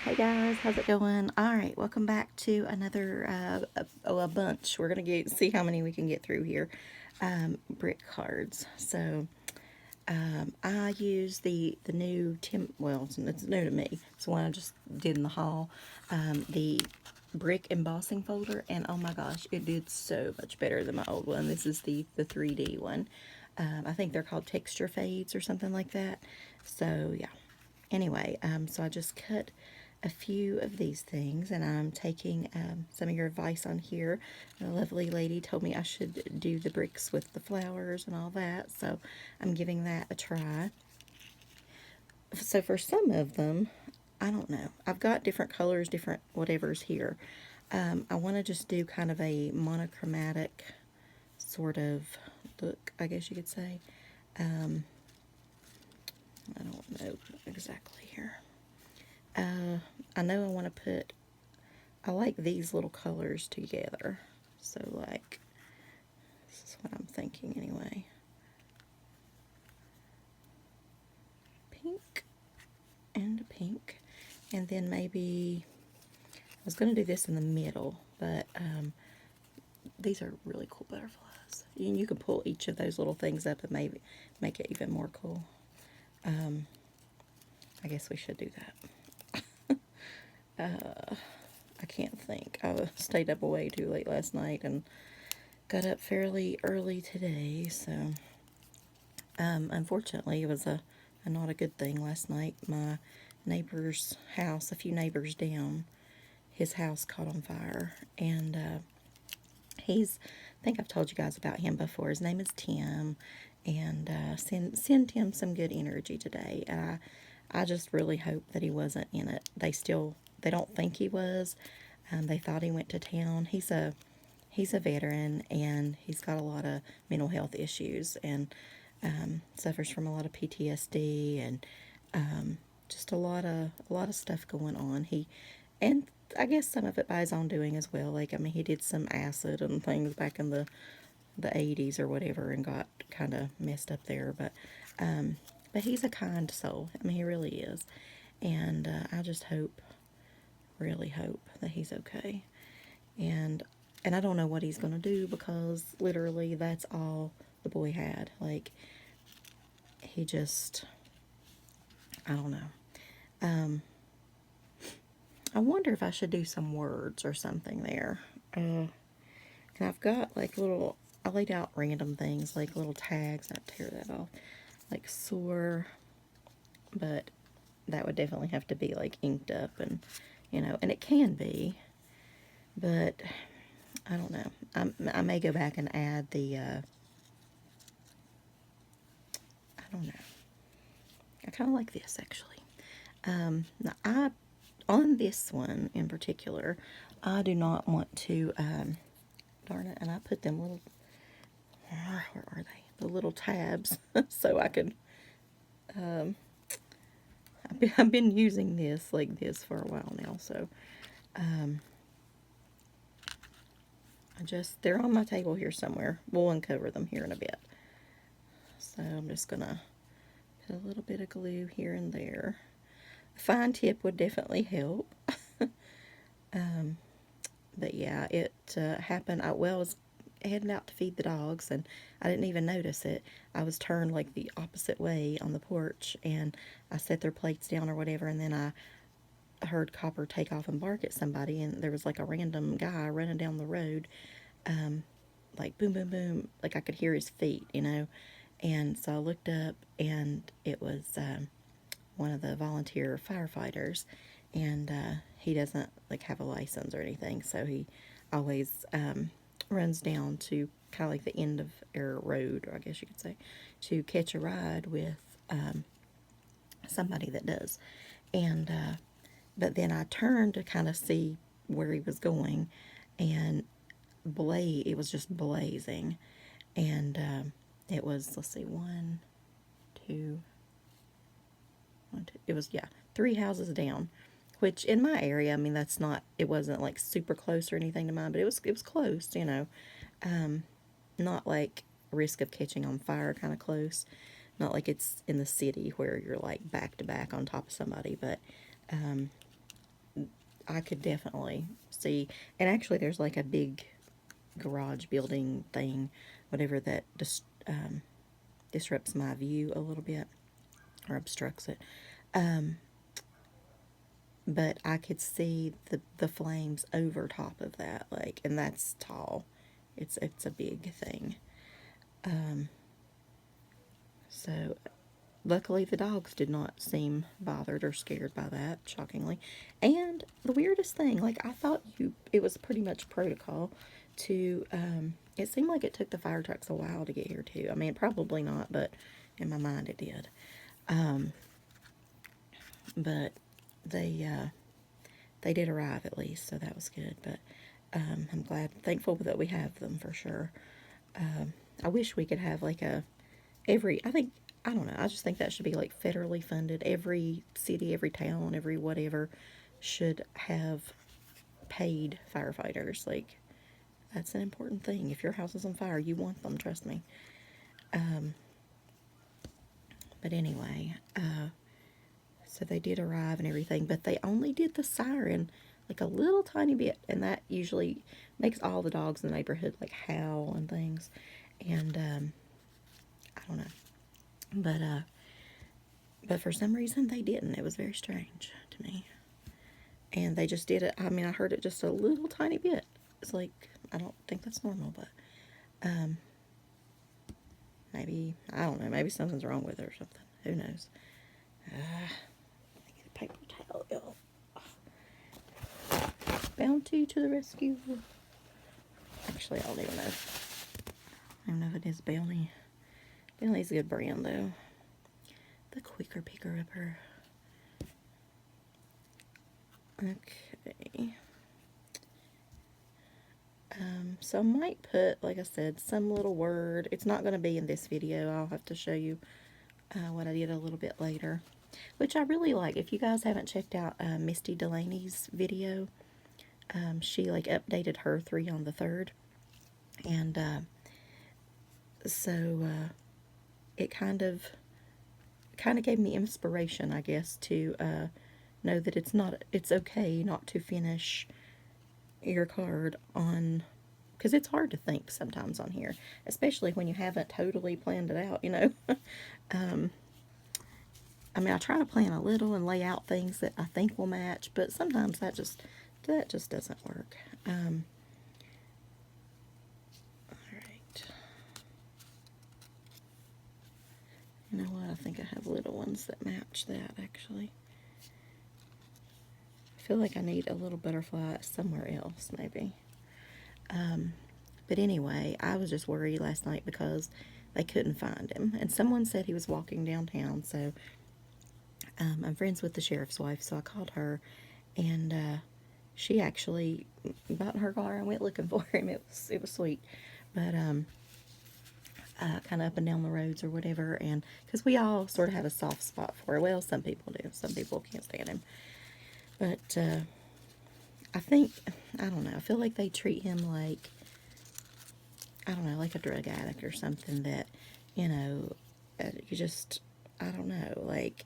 Hey guys, how's it going? All right, welcome back to another a bunch. We're gonna see how many we can get through here. Brick cards. So I use the new Well, it's new to me. It's the one I just did in the haul. The brick embossing folder, and oh my gosh, it did so much better than my old one. This is the 3D one. I think they're called texture fades or something like that. So yeah. Anyway, so I just cut a few of these things, and I'm taking some of your advice on here. A lovely lady told me I should do the bricks with the flowers and all that, so I'm giving that a try. So for some of them, I don't know. I've got different colors, different whatevers here. I want to just do kind of a monochromatic sort of look, I guess you could say. I don't know exactly here. I know I want to I like these little colors together. So, like, this is what I'm thinking anyway. Pink and a pink. And then maybe, I was going to do this in the middle, but these are really cool butterflies. And you can pull each of those little things up and maybe make it even more cool. I guess we should do that. I can't think. I stayed up way too late last night and got up fairly early today, so unfortunately it was a not a good thing last night. My neighbor's house, a few neighbors down, his house caught on fire, and I think I've told you guys about him before. His name is Tim, and send him some good energy today. I just really hope that he wasn't in it. They don't think he was. They thought he went to town. He's a veteran, and he's got a lot of mental health issues, and suffers from a lot of PTSD, and just a lot of stuff going on. And I guess some of it by his own doing as well. Like, I mean, he did some acid and things back in the 80s or whatever, and got kind of messed up there. But he's a kind soul. I mean, he really is, and I just really hope that he's okay. And I don't know what he's gonna do, because literally that's all the boy had. Like, he just, I don't know. I wonder if I should do some words or something there. And I've got like I laid out random things, like little tags. I'd tear that off. Like sore, but that would definitely have to be like inked up, and and it can be, but I don't know. I may go back and add I don't know. I kind of like this, actually. Now, on this one in particular, I do not want to, darn it, and I put them little, where are they? The little tabs, so I could, I've been using this like this for a while now, so, they're on my table here somewhere. We'll uncover them here in a bit. So I'm just gonna put a little bit of glue here and there. A fine tip would definitely help. But yeah, it happened. I was heading out to feed the dogs, and I didn't even notice it. I was turned like the opposite way on the porch, and I set their plates down or whatever, and then I heard Copper take off and bark at somebody, and there was like a random guy running down the road, like boom, boom, boom, like I could hear his feet, and so I looked up, and it was one of the volunteer firefighters, and he doesn't like have a license or anything, so he always runs down to kind of like the end of our road, or I guess you could say, to catch a ride with somebody that does. And but then I turned to kind of see where he was going, and it was just blazing, and it was, let's see, two, it was, yeah, 3 houses down, which in my area, I mean, it wasn't like super close or anything to mine, but it was close, not like risk of catching on fire kind of close, not like it's in the city where you're like back to back on top of somebody, but I could definitely see. And actually, there's like a big garage building thing, whatever, that disrupts my view a little bit or obstructs it. But I could see the flames over top of that, like, and that's tall. It's a big thing. So luckily the dogs did not seem bothered or scared by that, shockingly. And the weirdest thing, like, I thought it was pretty much protocol to it seemed like it took the fire trucks a while to get here too. I mean, probably not, but in my mind it did. But they did arrive at least, so that was good. But I'm thankful that we have them for sure. I wish we could have like I don't know, I just think that should be like federally funded. Every city, every town, every whatever should have paid firefighters. Like, that's an important thing. If your house is on fire, you want them, trust me. But anyway, so they did arrive and everything, but they only did the siren like a little tiny bit, and that usually makes all the dogs in the neighborhood like howl and things. And I don't know, but for some reason they didn't. It was very strange to me, and they just did it. I mean, I heard it just a little tiny bit. It's like, I don't think that's normal, but maybe, I don't know, maybe something's wrong with it or something. Who knows? Get a paper towel. Bounty to the rescue. Actually, I don't even know. I don't know if it is Bounty. Bounty's a good brand, though. The quicker picker-upper. Okay. So I might put, like I said, some little word. It's not going to be in this video. I'll have to show you what I did a little bit later, which I really like. If you guys haven't checked out Misty Delaney's video, she like updated her 3 on the 3rd, and so it kind of gave me inspiration, I guess, to know that it's okay not to finish your card on, because it's hard to think sometimes on here, especially when you haven't totally planned it out, you know. I mean, I try to plan a little and lay out things that I think will match, but sometimes that just doesn't work. All right. You know what? I think I have little ones that match that, actually. I feel like I need a little butterfly somewhere else, maybe. But anyway, I was just worried last night because they couldn't find him. And someone said he was walking downtown, so I'm friends with the sheriff's wife, so I called her, and she actually got in her car and went looking for him. It was sweet. But kind of up and down the roads or whatever, and because we all sort of have a soft spot for it. Well, some people do. Some people can't stand him. But I think, I don't know, I feel like they treat him like, I don't know, like a drug addict or something, that, you know, you just, I don't know, like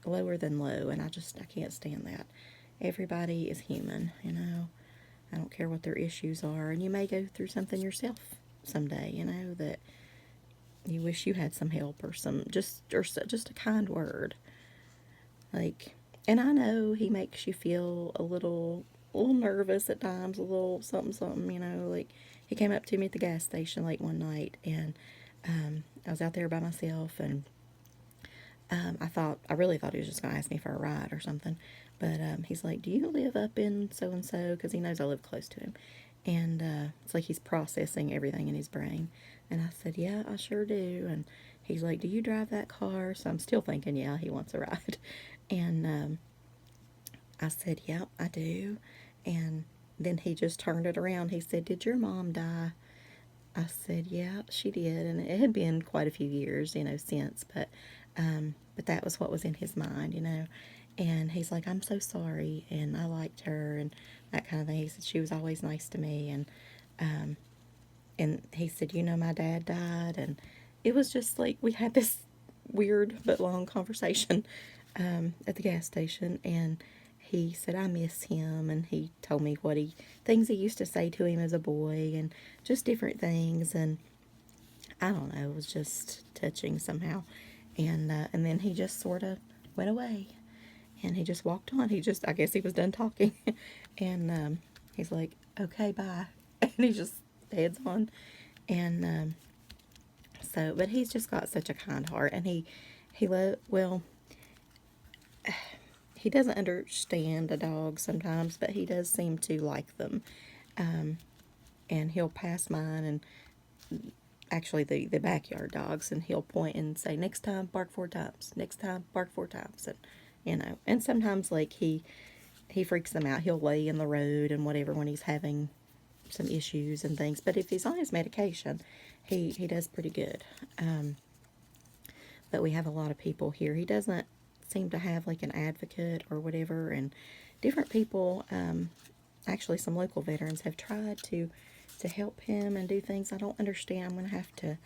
lower than low, and I can't stand that. Everybody is human, you know. I don't care what their issues are, and you may go through something yourself someday, you know, that you wish you had some help or just a kind word. Like, and I know he makes you feel a little nervous at times, a little something, you know. Like, he came up to me at the gas station late one night, and I was out there by myself, and I really thought he was just going to ask me for a ride or something. But he's like, do you live up in so-and-so? Because he knows I live close to him. And it's like he's processing everything in his brain. And I said, yeah, I sure do. And he's like, do you drive that car? So I'm still thinking, yeah, he wants a ride. And I said, yep, I do. And then he just turned it around. He said, did your mom die? I said, yeah, she did. And it had been quite a few years, you know, since. But that was what was in his mind, you know. And he's like, I'm so sorry, and I liked her, and that kind of thing. He said she was always nice to me, and he said, you know, my dad died, and it was just like we had this weird but long conversation at the gas station, and he said, I miss him, and he told me things he used to say to him as a boy, and just different things, and I don't know, it was just touching somehow, and then he just sort of went away, and he just walked on. I guess he was done talking, and he's like, okay, bye, and he just heads on, and but he's just got such a kind heart, and well, he doesn't understand a dog sometimes, but he does seem to like them. And he'll pass mine, and actually the backyard dogs, and he'll point and say, next time bark 4 times, next time bark 4 times, and sometimes like he freaks them out. He'll lay in the road and whatever when he's having some issues and things, but if he's on his medication, he does pretty good. But we have a lot of people here. He doesn't seem to have like an advocate or whatever, and different people, actually some local veterans have tried to help him and do things. I don't understand. I'm going to have to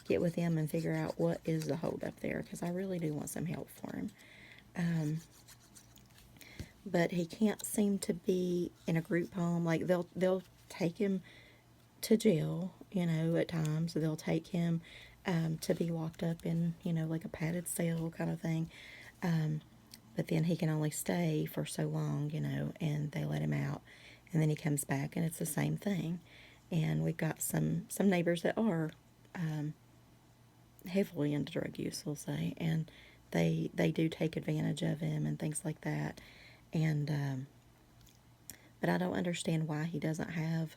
get with him and figure out what is the hold up there, because I really do want some help for him. But he can't seem to be in a group home. Like they'll take him to jail, at times. They'll take him to be locked up in, like a padded cell kind of thing. But then he can only stay for so long, and they let him out, and then he comes back, and it's the same thing. And we've got some neighbors that are heavily into drug use, we'll say, and they do take advantage of him and things like that. And but I don't understand why he doesn't have,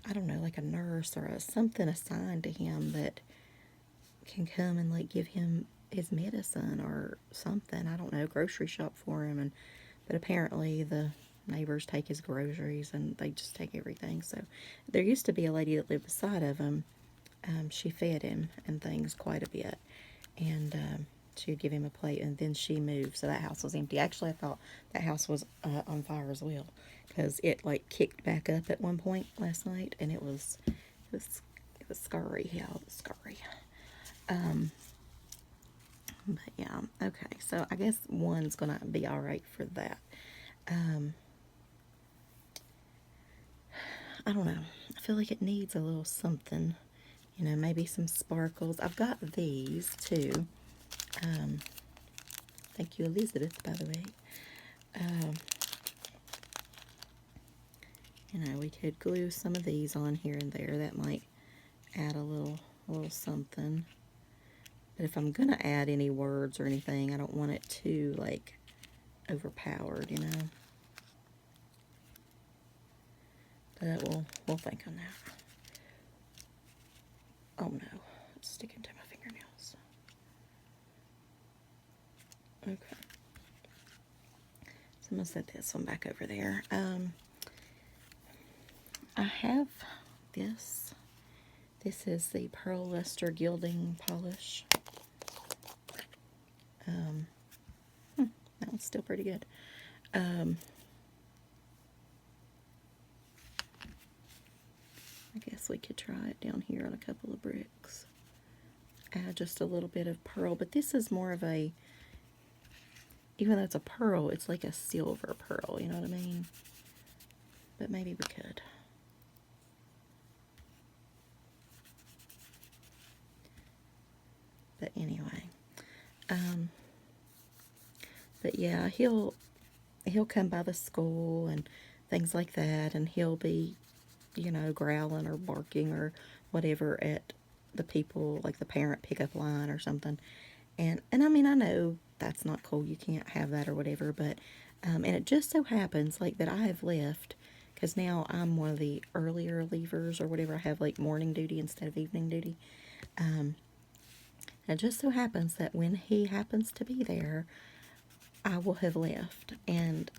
I don't know, like a nurse or something assigned to him that can come and like give him his medicine or something. I don't know, grocery shop for him. But apparently the neighbors take his groceries, and they just take everything. So there used to be a lady that lived beside of him. She fed him and things quite a bit, and she would give him a plate, and then she moved, so that house was empty. Actually, I thought that house was on fire as well, because it like kicked back up at one point last night, and it was scary. Yeah, it was scary. But yeah, okay, so I guess one's gonna be all right for that. I don't know. I feel like it needs a little something, maybe some sparkles. I've got these too. Thank you, Elizabeth, by the way. We could glue some of these on here and there. That might add a little something. But if I'm gonna add any words or anything, I don't want it too like overpowered, But we'll think on that. Oh no, it's sticking to my fingernails. Okay. So I'm gonna set this one back over there. I have this. This is the Pearl Luster Gilding Polish. That one's still pretty good. I guess we could try it down here on a couple of bricks. Add just a little bit of pearl, but this is more of a, even though it's a pearl, it's like a silver pearl, you know what I mean? But maybe we could. But anyway, but yeah, he'll come by the school and things like that, and he'll be, growling or barking or whatever at the people, like the parent pickup line or something. And I mean, I know that's not cool. You can't have that or whatever, but, and it just so happens like that I have left, because now I'm one of the earlier leavers or whatever. I have like morning duty instead of evening duty. It just so happens that when he happens to be there, I will have left, and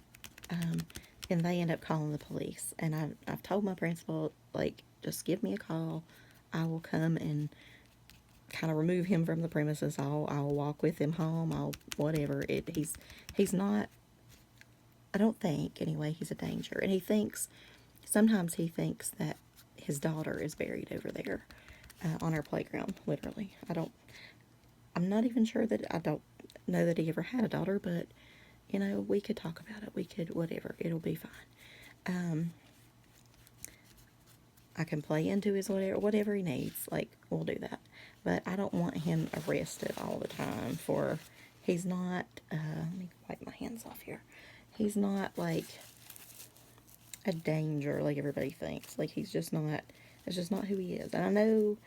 then they end up calling the police. And I've told my principal, like, just give me a call. I will come and kind of remove him from the premises. I'll walk with him home. I'll whatever. He's not. I don't think anyway. He's a danger, and sometimes he thinks that his daughter is buried over there on our playground. Literally, I'm not even sure that I don't know that he ever had a daughter, but you know, we could talk about it. We could, whatever. It'll be fine. I can play into his whatever he needs. Like, we'll do that. But I don't want him arrested all the time for, he's not, let me wipe my hands off here. He's not, like, a danger like everybody thinks. Like, he's just not, it's just not who he is. And I know,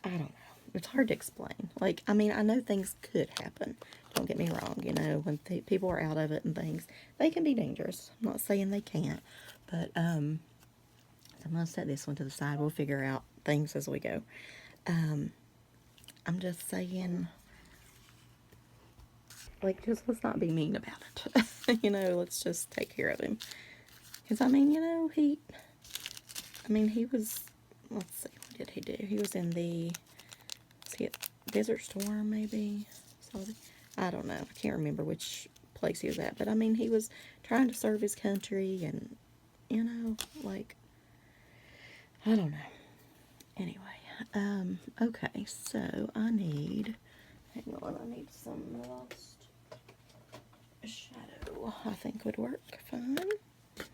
I don't know. It's hard to explain. Like, I mean, I know things could happen. Don't get me wrong. You know, when people are out of it and things, they can be dangerous. I'm not saying they can't. But, I'm going to set this one to the side. We'll figure out things as we go. I'm just saying, like, just let's not be mean about it. You know, let's just take care of him. Because, I mean, you know, he was, let's see, what did he do? He was in the, was he at Desert Storm, maybe? I don't know. I can't remember which place he was at. But, I mean, he was trying to serve his country and, you know, like, I don't know. Anyway, okay, so I need, hang on, I need some Lost Shadow, I think would work fine. It's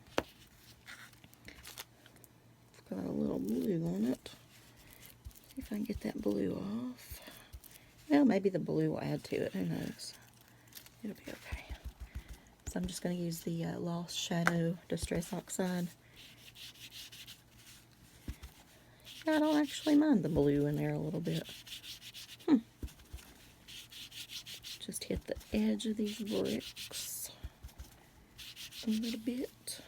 got a little blue on it. See if I can get that blue off. Well, maybe the blue will add to it, who knows. It'll be okay. So I'm just going to use the Lost Shadow Distress Oxide. I don't actually mind the blue in there a little bit. Just hit the edge of these bricks a little bit.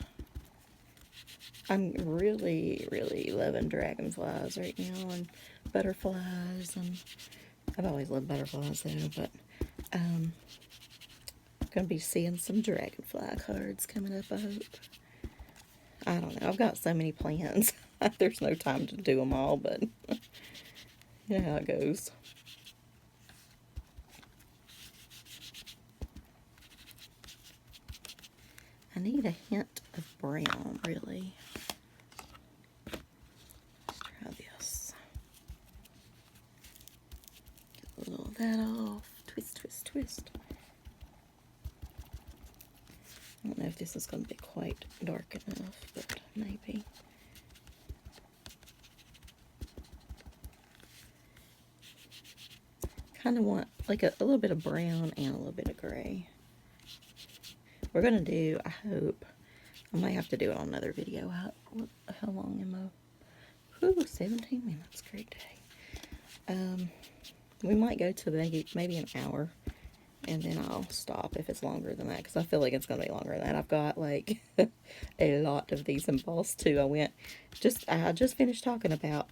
I'm really, really loving dragonflies right now, and butterflies, and I've always loved butterflies though, but I'm going to be seeing some dragonfly cards coming up, I hope. I don't know, I've got so many plans. There's no time to do them all, but you know how it goes. I need a hint of brown, really. Let's try this. Get a little of that off. Twist, twist, twist. I don't know if this is going to be quite dark enough, but maybe. Kind of want like a little bit of brown and a little bit of gray. We're going to do, I hope, I might have to do it on another video. How long am I? Ooh, 17 minutes, great day. We might go to maybe an hour, and then I'll stop if it's longer than that, because I feel like it's going to be longer than that. I've got like a lot of these embossed too. I just finished talking about,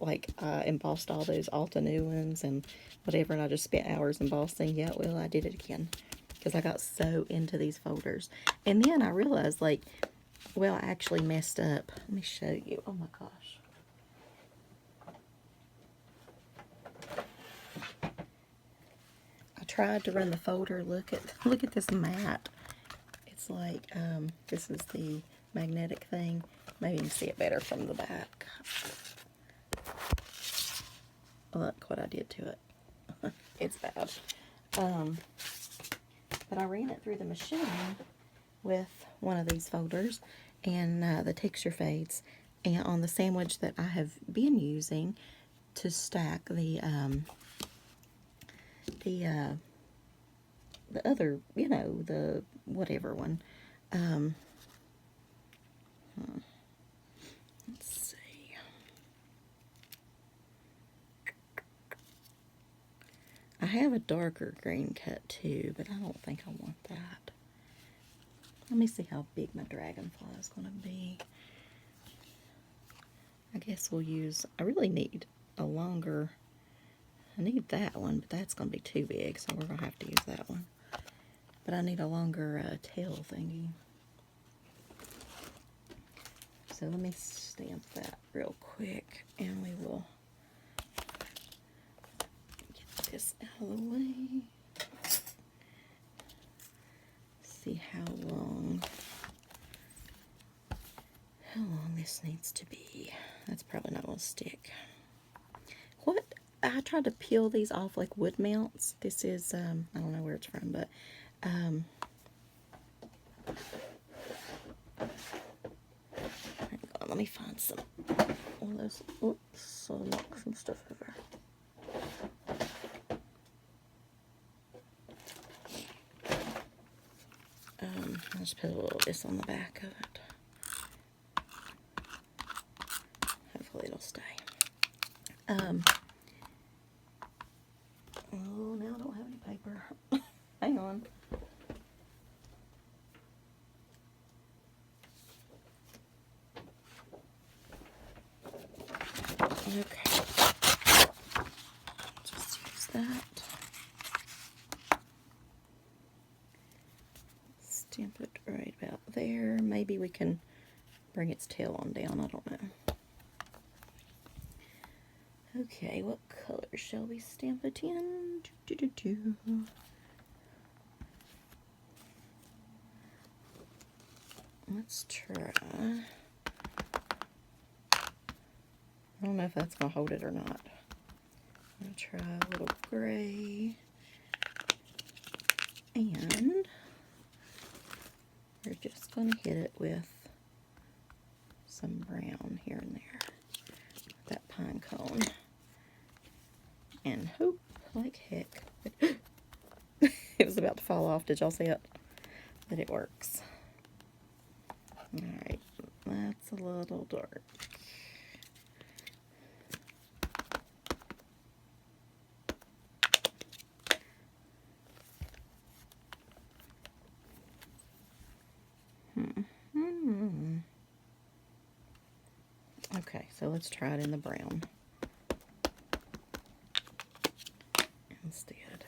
like, I embossed all those Alta new ones and whatever, and I just spent hours embossing. Yeah, well, I did it again, because I got so into these folders. And then I realized, like, well, I actually messed up. Let me show you. Oh my gosh. I tried to run the folder. Look at this mat. It's like, this is the magnetic thing. Maybe you can see it better from the back. Look what I did to it. It's bad. But I ran it through the machine with one of these folders and the texture fades, and on the sandwich that I have been using to stack the other, you know, the whatever one. Let's see. I have a darker green cut too, but I don't think I want that. Let me see how big my dragonfly is going to be. I guess we'll use, I really need a longer, I need that one, but that's going to be too big, so we're going to have to use that one. But I need a longer tail thingy. So let me stamp that real quick, and we will get this out of the way. See how long this needs to be. That's probably not going to stick. What? I tried to peel these off like wood mounts. This is, I don't know where it's from, but let me find some. One of those. Oops, so I'll knock some stuff over. I'll just put a little of this on the back of it. Hopefully it'll stay. Oh, now I don't have any paper. Hang on. Okay. Just use that. Stamp it right about there. Maybe we can bring its tail on down. I don't know. Okay, what color shall we stamp it in? Let's try. I don't know if that's going to hold it or not. I'm going to try a little gray. And we're just going to hit it with some brown here and there. That pine cone. And hope like heck. It was about to fall off. Did y'all see it? But it works. Alright, that's a little dark. Okay, so let's try it in the brown instead.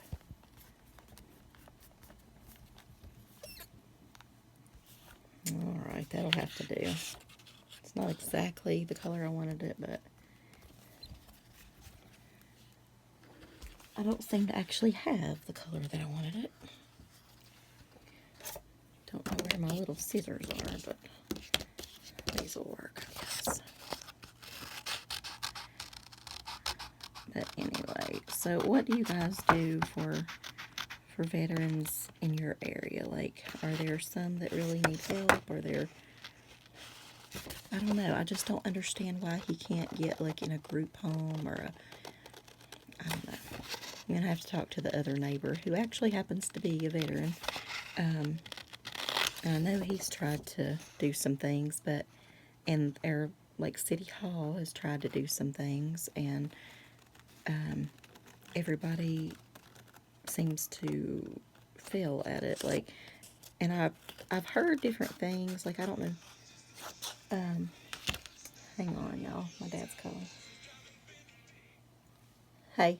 Alright, that'll have to do. It's not exactly the color I wanted it, but I don't seem to actually have the color that I wanted it. Don't know where my little scissors are, but these will work, I guess. But anyway, so what do you guys do for veterans in your area? Like, are there some that really need help? Are there, I don't know, I just don't understand why he can't get like in a group home or a, I don't know. I'm gonna have to talk to the other neighbor who actually happens to be a veteran. I know he's tried to do some things, but, and our, like, City Hall has tried to do some things, and everybody seems to fail at it. Like, and I've heard different things. Like, I don't know. Hang on, y'all. My dad's calling. Hey.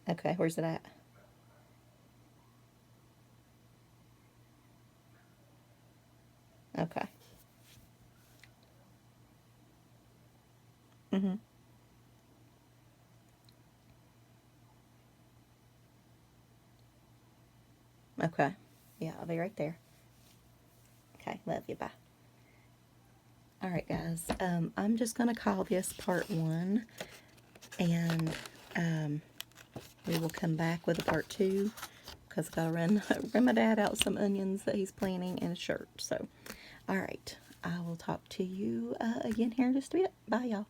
Okay, where's it at? Okay. Okay. Yeah, I'll be right there. Okay, love you, bye. Alright, guys, I'm just going to call this part 1, and we will come back with a part 2, because I've got to run my dad out some onions that he's planting and a shirt. So, alright, I will talk to you again here in just a bit. Bye, y'all.